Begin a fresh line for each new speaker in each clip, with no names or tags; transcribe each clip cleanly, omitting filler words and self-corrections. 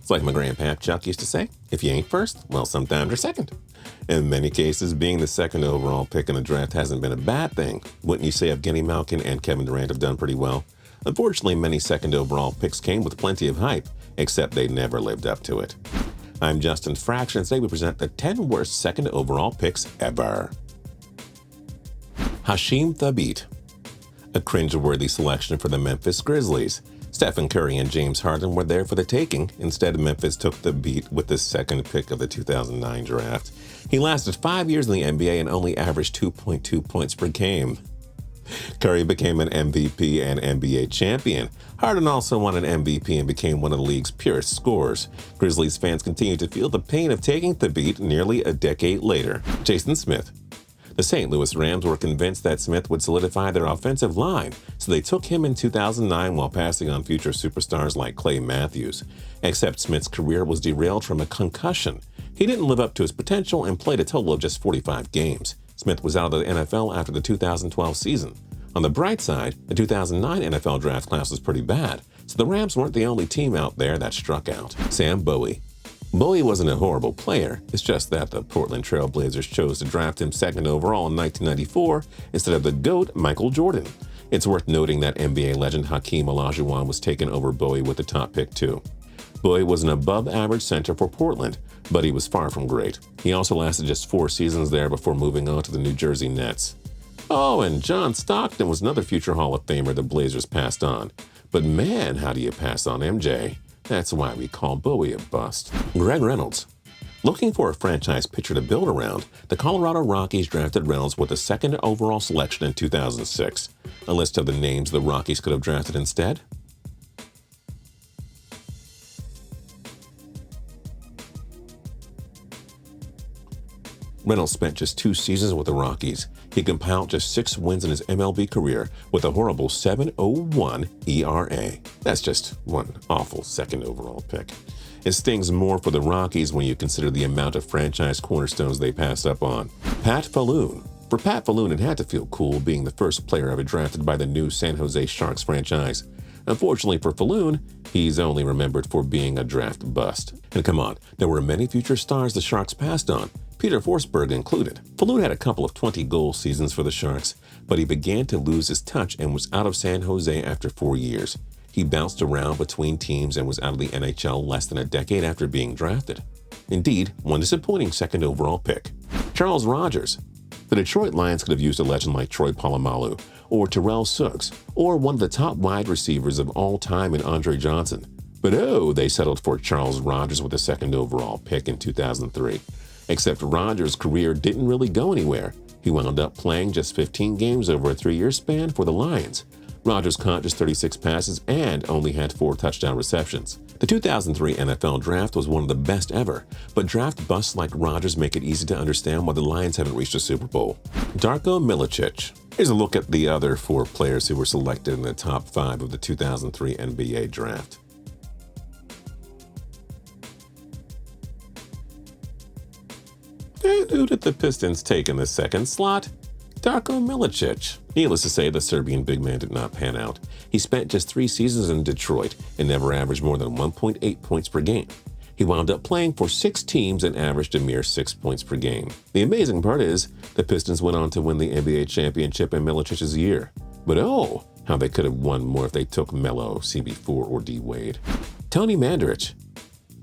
It's like my grandpap Chuck used to say, if you ain't first, well, sometimes you're second. In many cases, being the second overall pick in the draft hasn't been a bad thing. Wouldn't you say Evgeni, Malkin, and Kevin Durant have done pretty well? Unfortunately, many second overall picks came with plenty of hype, except they never lived up to it. I'm Justin Fraction, and today we present the 10 worst second overall picks ever. Hasheem Thabeet, a cringe-worthy selection for the Memphis Grizzlies. Stephen Curry and James Harden were there for the taking. Instead, Memphis took Thabeet with the second pick of the 2009 draft. He lasted 5 years in the NBA and only averaged 2.2 points per game. Curry became an MVP and NBA champion. Harden also won an MVP and became one of the league's purest scorers. Grizzlies fans continue to feel the pain of taking Thabeet nearly a decade later. Jason Smith. The St. Louis Rams were convinced that Smith would solidify their offensive line, so they took him in 2009 while passing on future superstars like Clay Matthews. Except Smith's career was derailed from a concussion. He didn't live up to his potential and played a total of just 45 games. Smith was out of the NFL after the 2012 season. On the bright side, the 2009 NFL draft class was pretty bad, so the Rams weren't the only team out there that struck out. Sam Bowie. Bowie wasn't a horrible player, it's just that the Portland Trail Blazers chose to draft him second overall in 1994 instead of the GOAT Michael Jordan. It's worth noting that NBA legend Hakeem Olajuwon was taken over Bowie with the top pick too. Bowie was an above-average center for Portland, but he was far from great. He also lasted just 4 seasons there before moving on to the New Jersey Nets. Oh, and John Stockton was another future Hall of Famer the Blazers passed on. But man, how do you pass on MJ? That's why we call Bowie a bust. Greg Reynolds. Looking for a franchise pitcher to build around, the Colorado Rockies drafted Reynolds with the second overall selection in 2006. A list of the names the Rockies could have drafted instead? Reynolds spent just 2 seasons with the Rockies. He compiled just 6 wins in his MLB career with a horrible 7.01 ERA. That's just one awful second overall pick. It stings more for the Rockies when you consider the amount of franchise cornerstones they passed up on. Pat Falloon. For Pat Falloon, it had to feel cool being the first player ever drafted by the new San Jose Sharks franchise. Unfortunately for Falloon, he's only remembered for being a draft bust. And come on, there were many future stars the Sharks passed on, Peter Forsberg included. Falloon had a couple of 20-goal seasons for the Sharks, but he began to lose his touch and was out of San Jose after 4 years. He bounced around between teams and was out of the NHL less than a decade after being drafted. Indeed, one disappointing second overall pick. Charles Rogers. The Detroit Lions could have used a legend like Troy Polamalu, or Terrell Suggs, or one of the top wide receivers of all time in Andre Johnson. But oh, they settled for Charles Rogers with a second overall pick in 2003. Except Rogers' career didn't really go anywhere. He wound up playing just 15 games over a 3-year span for the Lions. Rogers caught just 36 passes and only had 4 touchdown receptions. The 2003 NFL Draft was one of the best ever, but draft busts like Rogers make it easy to understand why the Lions haven't reached a Super Bowl. Darko Milicic. Here's a look at the other 4 players who were selected in the top 5 of the 2003 NBA Draft. And who did the Pistons take in the second slot? Darko Milicic. Needless to say, the Serbian big man did not pan out. He spent just 3 seasons in Detroit and never averaged more than 1.8 points per game. He wound up playing for 6 teams and averaged a mere 6 points per game. The amazing part is, the Pistons went on to win the NBA championship in Milicic's year. But oh, how they could have won more if they took Melo, CB4, or D. Wade. Tony Mandarich.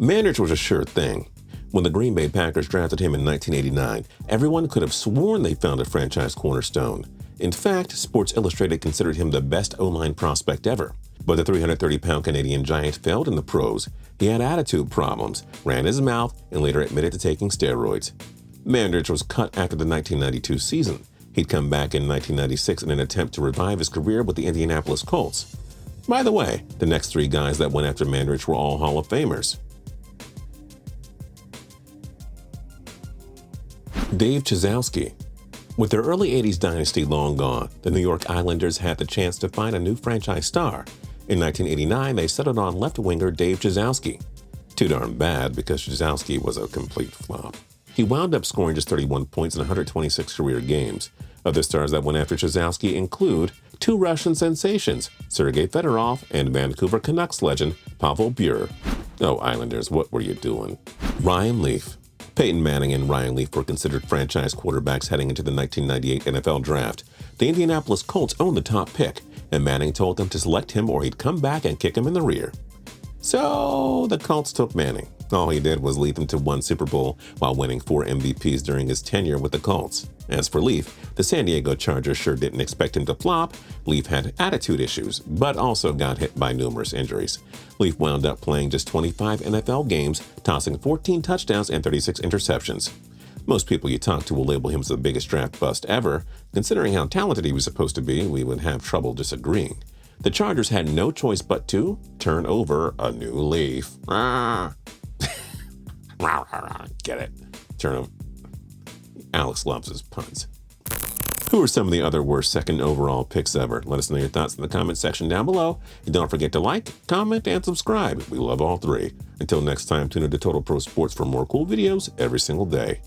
Mandarich was a sure thing. When the Green Bay Packers drafted him in 1989, everyone could have sworn they found a franchise cornerstone. In fact, Sports Illustrated considered him the best O-line prospect ever. But the 330-pound Canadian giant failed in the pros. He had attitude problems, ran his mouth, and later admitted to taking steroids. Mandarich was cut after the 1992 season. He'd come back in 1996 in an attempt to revive his career with the Indianapolis Colts. By the way, the next 3 guys that went after Mandarich were all Hall of Famers. Dave Chizowski. With their early 80s dynasty long gone, the New York Islanders had the chance to find a new franchise star. In 1989, they settled on left-winger Dave Chizowski. Too darn bad because Chizowski was a complete flop. He wound up scoring just 31 points in 126 career games. Other stars that went after Chizowski include 2 Russian sensations, Sergei Fedorov and Vancouver Canucks legend Pavel Bure. Oh, Islanders, what were you doing? Ryan Leaf. Peyton Manning and Ryan Leaf were considered franchise quarterbacks heading into the 1998 NFL Draft. The Indianapolis Colts owned the top pick, and Manning told them to select him or he'd come back and kick him in the rear. So the Colts took Manning. All he did was lead them to one Super Bowl while winning 4 MVPs during his tenure with the Colts. As for Leaf, the San Diego Chargers sure didn't expect him to flop. Leaf had attitude issues, but also got hit by numerous injuries. Leaf wound up playing just 25 NFL games, tossing 14 touchdowns and 36 interceptions. Most people you talk to will label him as the biggest draft bust ever. Considering how talented he was supposed to be, we would have trouble disagreeing. The Chargers had no choice but to turn over a new leaf. Get it? Turn him. Alex loves his puns. Who are some of the other worst second overall picks ever? Let us know your thoughts in the comment section down below. And don't forget to like, comment, and subscribe. We love all three. Until next time, tune into Total Pro Sports for more cool videos every single day.